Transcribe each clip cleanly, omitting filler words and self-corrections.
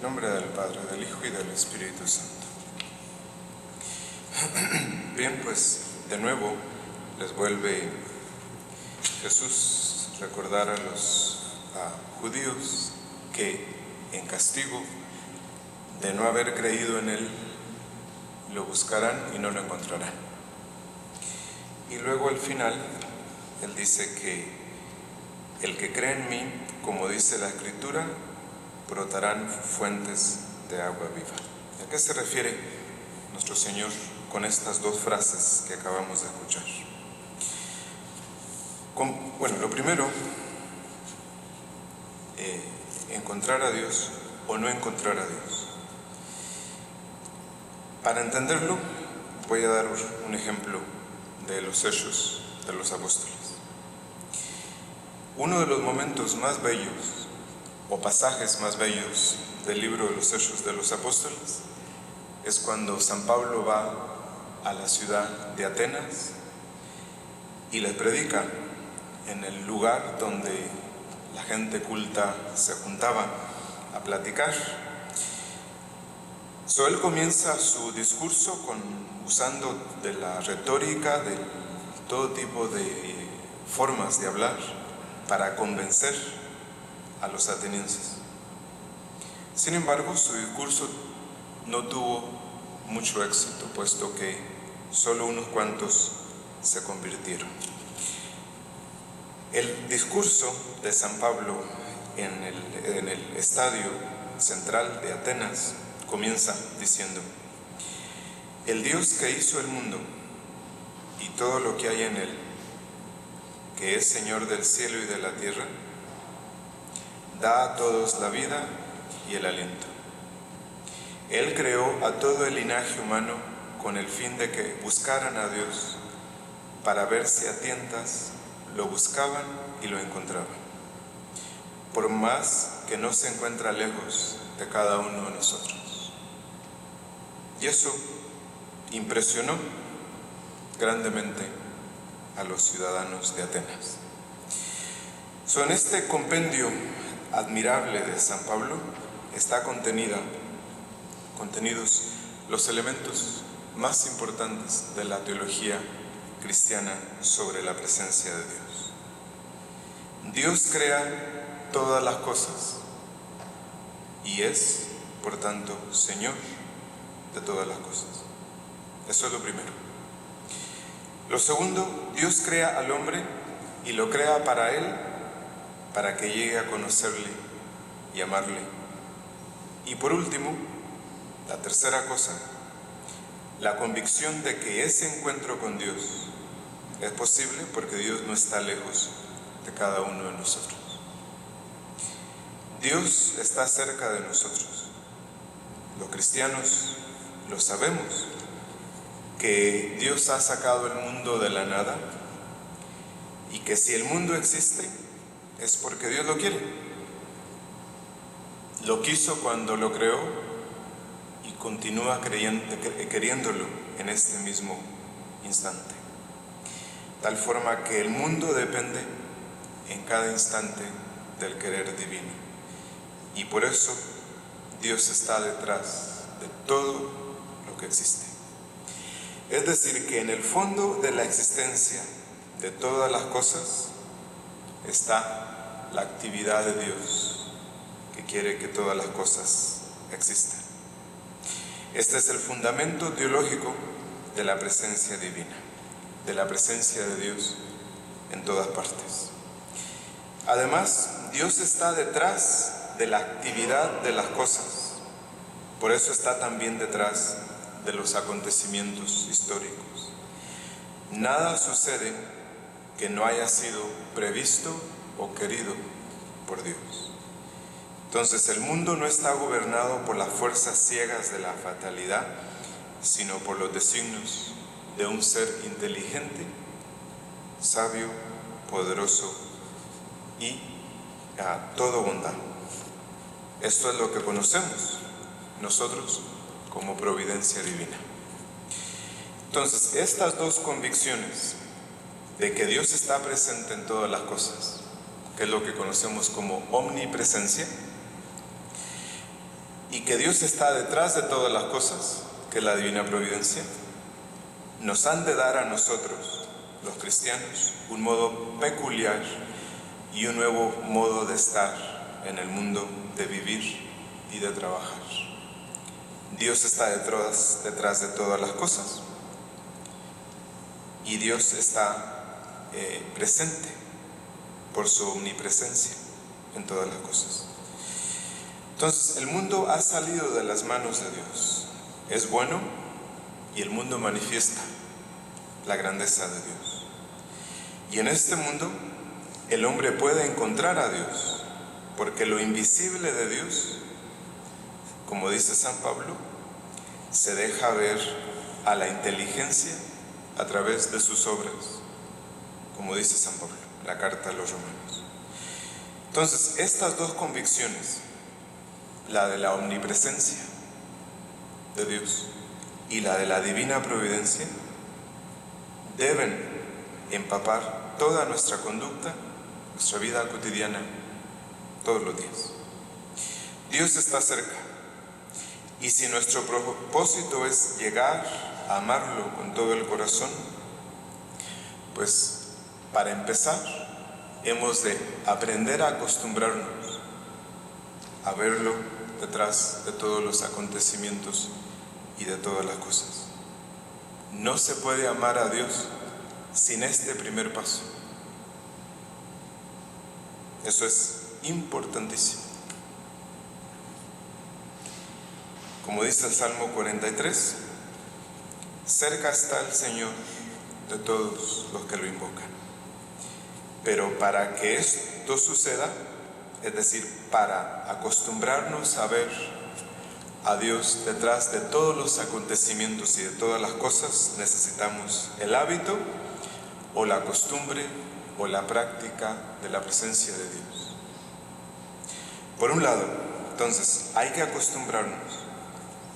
En nombre del Padre, del Hijo y del Espíritu Santo. Bien, pues de nuevo les vuelve Jesús recordar a los judíos que en castigo de no haber creído en Él, lo buscarán y no lo encontrarán. Y luego al final, Él dice que el que cree en mí, como dice la Escritura, brotarán fuentes de agua viva. ¿A qué se refiere nuestro Señor con estas dos frases que acabamos de escuchar? Bueno, lo primero, encontrar a Dios o no encontrar a Dios. Para entenderlo, voy a dar un ejemplo de los Hechos de los Apóstoles. Uno de los momentos más bellos o pasajes más bellos del libro de los Hechos de los Apóstoles es cuando San Pablo va a la ciudad de Atenas y les predica en el lugar donde la gente culta se juntaba a platicar. Él comienza su discurso usando de la retórica, de todo tipo de formas de hablar para convencer a los atenienses. Sin embargo, su discurso no tuvo mucho éxito, puesto que solo unos cuantos se convirtieron. El discurso de San Pablo en el estadio central de Atenas comienza diciendo: el Dios que hizo el mundo y todo lo que hay en él, que es Señor del cielo y de la tierra, da a todos la vida y el aliento. Él creó a todo el linaje humano con el fin de que buscaran a Dios, para ver si a tientas lo buscaban y lo encontraban, por más que no se encuentra lejos de cada uno de nosotros. Y eso impresionó grandemente a los ciudadanos de Atenas. En este compendio admirable de San Pablo está contenidos los elementos más importantes de la teología cristiana sobre la presencia de Dios. Dios crea todas las cosas y es, por tanto, Señor de todas las cosas. Eso es lo primero. Lo segundo, Dios crea al hombre y lo crea para él, para que llegue a conocerle y amarle. Y por último, la tercera cosa, la convicción de que ese encuentro con Dios es posible porque Dios no está lejos de cada uno de nosotros. Dios está cerca de nosotros. Los cristianos lo sabemos, que Dios ha sacado el mundo de la nada y que si el mundo existe es porque Dios lo quiere. Lo quiso cuando lo creó y continúa queriéndolo en este mismo instante. Tal forma que el mundo depende en cada instante del querer divino. Y por eso Dios está detrás de todo lo que existe. Es decir, que en el fondo de la existencia de todas las cosas está la actividad de Dios, que quiere que todas las cosas existan. Este es el fundamento teológico de la presencia divina, de la presencia de Dios en todas partes. Además, Dios está detrás de la actividad de las cosas, por eso está también detrás de los acontecimientos históricos. Nada sucede que no haya sido previsto o querido por Dios. Entonces, el mundo no está gobernado por las fuerzas ciegas de la fatalidad, sino por los designios de un ser inteligente, sabio, poderoso y a todo bondad. Esto es lo que conocemos nosotros como providencia divina. Entonces, estas dos convicciones de que Dios está presente en todas las cosas, que es lo que conocemos como omnipresencia, y que Dios está detrás de todas las cosas, que es la divina providencia, nos han de dar a nosotros, los cristianos, un modo peculiar y un nuevo modo de estar en el mundo, de vivir y de trabajar. Dios está detrás de todas las cosas y Dios está presente por su omnipresencia en todas las cosas. Entonces, el mundo ha salido de las manos de Dios. Es bueno y el mundo manifiesta la grandeza de Dios. Y en este mundo, el hombre puede encontrar a Dios, porque lo invisible de Dios, como dice San Pablo, se deja ver a la inteligencia a través de sus obras, como dice San Pablo, la carta a los Romanos. Entonces, estas dos convicciones, la de la omnipresencia de Dios y la de la divina providencia, deben empapar toda nuestra conducta, nuestra vida cotidiana, todos los días. Dios está cerca, y si nuestro propósito es llegar a amarlo con todo el corazón, pues para empezar hemos de aprender a acostumbrarnos a verlo detrás de todos los acontecimientos y de todas las cosas. No se puede amar a Dios sin este primer paso. Eso es importantísimo. Como dice el Salmo 43, cerca está el Señor de todos los que lo invocan. Pero para que esto suceda, es decir, para acostumbrarnos a ver a Dios detrás de todos los acontecimientos y de todas las cosas, necesitamos el hábito o la costumbre o la práctica de la presencia de Dios. Por un lado, entonces, hay que acostumbrarnos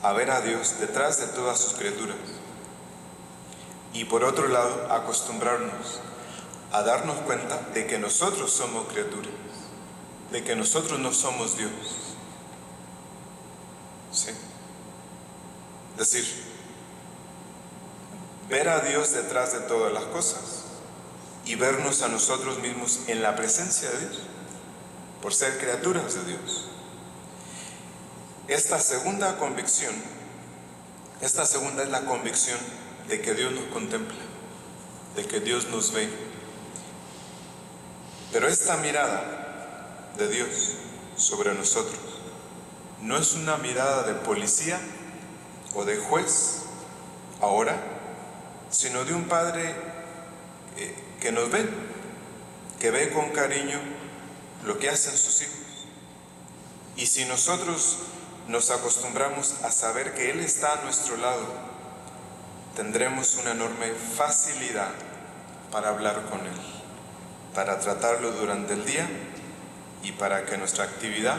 a ver a Dios detrás de todas sus criaturas. Y por otro lado, acostumbrarnos a darnos cuenta de que nosotros somos criaturas, de que nosotros no somos Dios. ¿Sí? Es decir, ver a Dios detrás de todas las cosas y vernos a nosotros mismos en la presencia de Dios, por ser criaturas de Dios. Esta segunda es la convicción de que Dios nos contempla, de que Dios nos ve. Pero esta mirada de Dios sobre nosotros no es una mirada de policía o de juez ahora, sino de un Padre que nos ve, que ve con cariño lo que hacen sus hijos. Y si nosotros nos acostumbramos a saber que Él está a nuestro lado, tendremos una enorme facilidad para hablar con Él, para tratarlo durante el día y para que nuestra actividad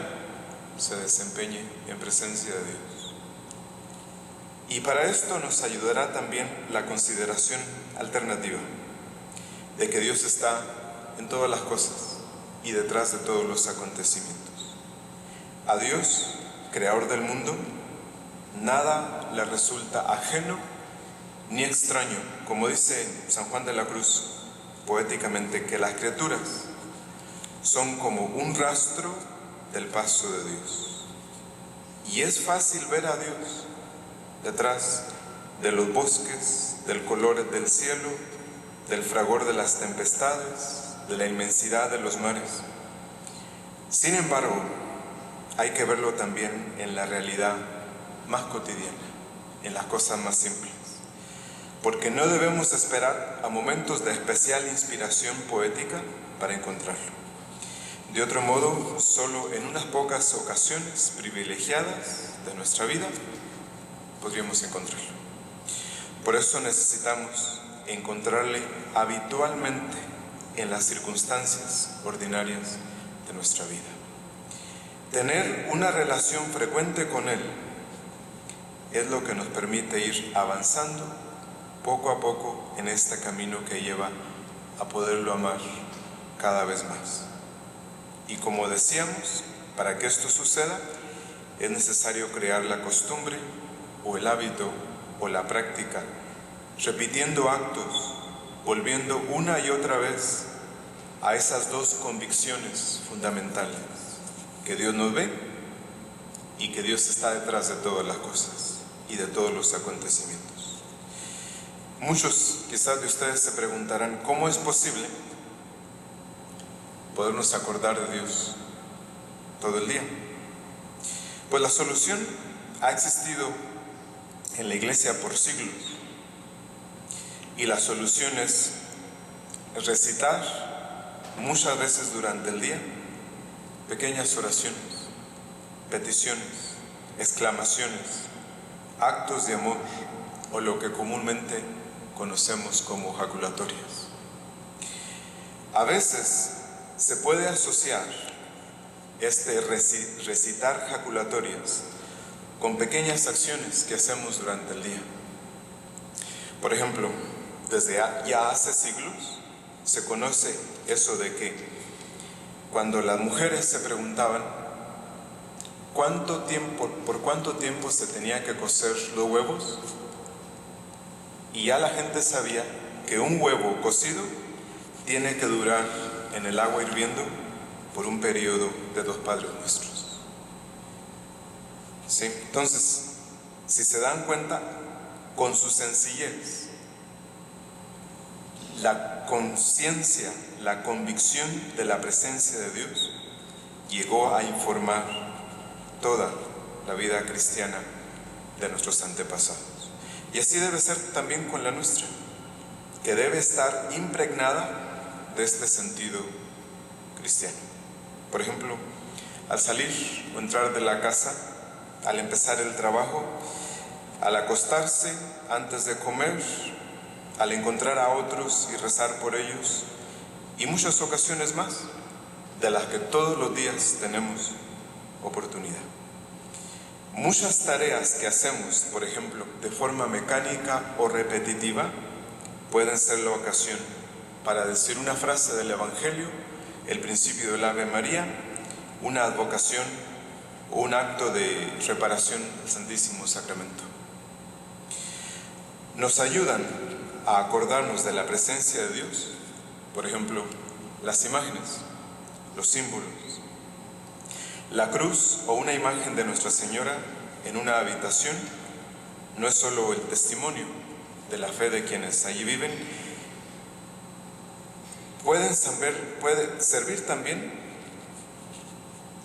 se desempeñe en presencia de Dios. Y para esto nos ayudará también la consideración alternativa de que Dios está en todas las cosas y detrás de todos los acontecimientos. A Dios, creador del mundo, nada le resulta ajeno ni extraño, como dice San Juan de la Cruz poéticamente, que las criaturas son como un rastro del paso de Dios. Y es fácil ver a Dios detrás de los bosques, del color del cielo, del fragor de las tempestades, de la inmensidad de los mares. Sin embargo, hay que verlo también en la realidad más cotidiana, en las cosas más simples, porque no debemos esperar a momentos de especial inspiración poética para encontrarlo. De otro modo, solo en unas pocas ocasiones privilegiadas de nuestra vida podríamos encontrarlo. Por eso necesitamos encontrarle habitualmente en las circunstancias ordinarias de nuestra vida. Tener una relación frecuente con Él es lo que nos permite ir avanzando poco a poco en este camino que lleva a poderlo amar cada vez más. Y como decíamos, para que esto suceda, es necesario crear la costumbre o el hábito o la práctica, repitiendo actos, volviendo una y otra vez a esas dos convicciones fundamentales, que Dios nos ve y que Dios está detrás de todas las cosas y de todos los acontecimientos. Muchos quizás de ustedes se preguntarán, ¿cómo es posible podernos acordar de Dios todo el día? Pues la solución ha existido en la iglesia por siglos, y la solución es recitar muchas veces durante el día pequeñas oraciones, peticiones, exclamaciones, actos de amor, o lo que comúnmente conocemos como jaculatorias. A veces se puede asociar este recitar jaculatorias con pequeñas acciones que hacemos durante el día. Por ejemplo, desde ya hace siglos se conoce eso de que cuando las mujeres se preguntaban por cuánto tiempo se tenía que cocer los huevos, y ya la gente sabía que un huevo cocido tiene que durar en el agua hirviendo por un periodo de 2 Padres Nuestros. ¿Sí? Entonces, si se dan cuenta, con su sencillez, la conciencia, la convicción de la presencia de Dios llegó a informar toda la vida cristiana de nuestros antepasados. Y así debe ser también con la nuestra, que debe estar impregnada de este sentido cristiano. Por ejemplo, al salir o entrar de la casa, al empezar el trabajo, al acostarse, antes de comer, al encontrar a otros y rezar por ellos, y muchas ocasiones más de las que todos los días tenemos oportunidad. Muchas tareas que hacemos, por ejemplo, de forma mecánica o repetitiva, pueden ser la ocasión para decir una frase del Evangelio, el principio del Ave María, una advocación o un acto de reparación al Santísimo Sacramento. Nos ayudan a acordarnos de la presencia de Dios, por ejemplo, las imágenes, los símbolos. La cruz o una imagen de Nuestra Señora en una habitación no es solo el testimonio de la fe de quienes allí viven, puede servir también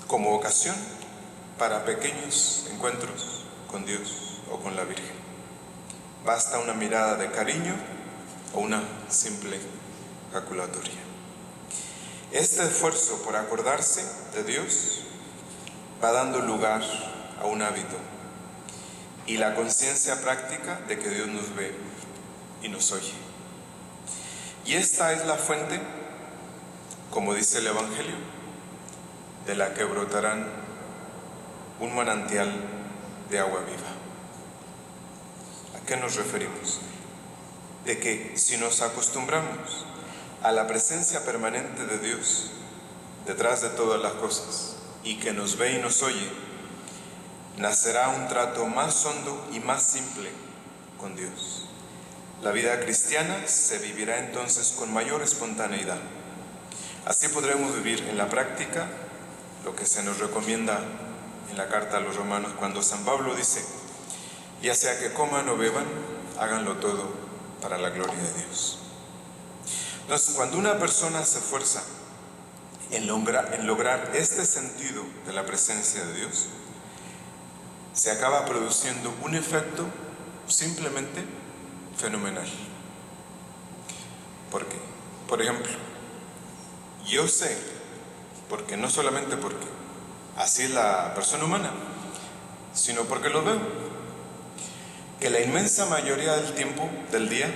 como ocasión para pequeños encuentros con Dios o con la Virgen. Basta una mirada de cariño o una simple jaculatoria. Este esfuerzo por acordarse de Dios va dando lugar a un hábito y la conciencia práctica de que Dios nos ve y nos oye. Y esta es la fuente, como dice el Evangelio, de la que brotarán un manantial de agua viva. ¿A qué nos referimos? De que si nos acostumbramos a la presencia permanente de Dios detrás de todas las cosas y que nos ve y nos oye, nacerá un trato más hondo y más simple con Dios. La vida cristiana se vivirá entonces con mayor espontaneidad. Así podremos vivir en la práctica lo que se nos recomienda en la carta a los Romanos, cuando San Pablo dice: ya sea que coman o beban, háganlo todo para la gloria de Dios. Entonces, cuando una persona se esfuerza en lograr este sentido de la presencia de Dios, se acaba produciendo un efecto simplemente fenomenal. ¿Por qué? Por ejemplo, yo sé, porque no solamente porque así es la persona humana, sino porque lo veo, que la inmensa mayoría del tiempo del día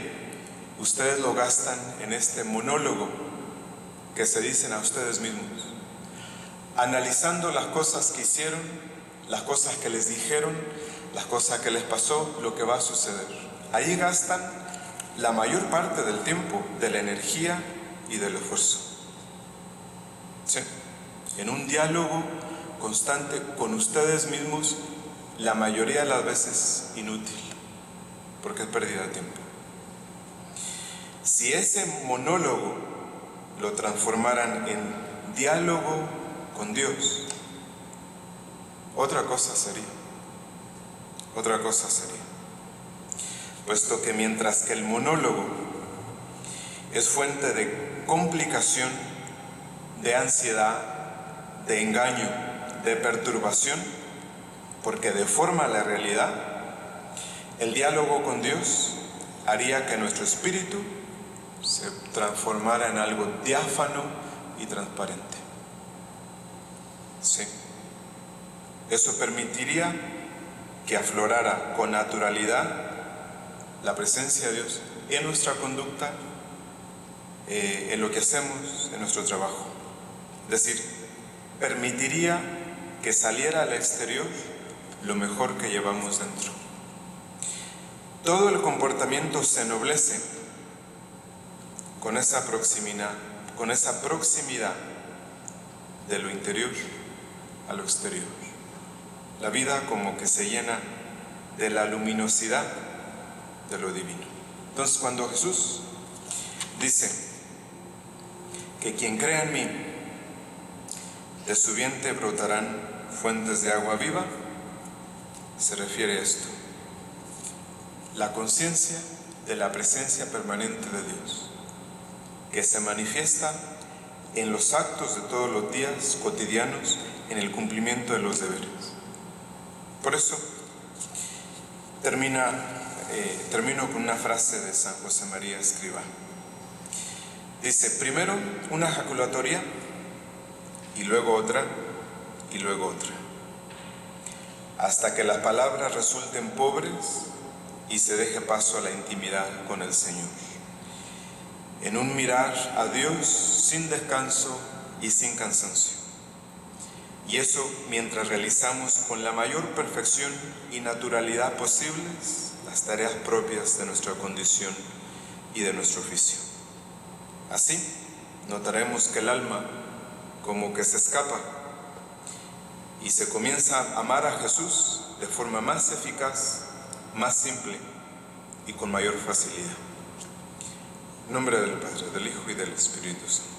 ustedes lo gastan en este monólogo que se dicen a ustedes mismos, analizando las cosas que hicieron, las cosas que les dijeron, las cosas que les pasó, lo que va a suceder. Ahí gastan la mayor parte del tiempo, de la energía y del esfuerzo. ¿Sí? En un diálogo constante con ustedes mismos, la mayoría de las veces inútil, porque es pérdida de tiempo. Si ese monólogo lo transformaran en diálogo con Dios, otra cosa sería. Puesto que mientras que el monólogo es fuente de complicación, de ansiedad, de engaño, de perturbación, porque deforma la realidad, el diálogo con Dios haría que nuestro espíritu se transformara en algo diáfano y transparente. Sí. Eso permitiría que aflorara con naturalidad la presencia de Dios en nuestra conducta, en lo que hacemos, en nuestro trabajo. Es decir, permitiría que saliera al exterior lo mejor que llevamos dentro. Todo el comportamiento se ennoblece con esa proximidad de lo interior a lo exterior. La vida como que se llena de la luminosidad de lo divino. Entonces, cuando Jesús dice que quien crea en mí, de su vientre brotarán fuentes de agua viva, se refiere a esto: la conciencia de la presencia permanente de Dios, que se manifiesta en los actos de todos los días cotidianos, en el cumplimiento de los deberes. Por eso termino con una frase de San José María Escrivá. Dice: primero una ejaculatoria, y luego otra, y luego otra, hasta que las palabras resulten pobres y se deje paso a la intimidad con el Señor, en un mirar a Dios sin descanso y sin cansancio. Y eso mientras realizamos con la mayor perfección y naturalidad posibles las tareas propias de nuestra condición y de nuestro oficio. Así notaremos que el alma como que se escapa y se comienza a amar a Jesús de forma más eficaz, más simple y con mayor facilidad. En nombre del Padre, del Hijo y del Espíritu Santo.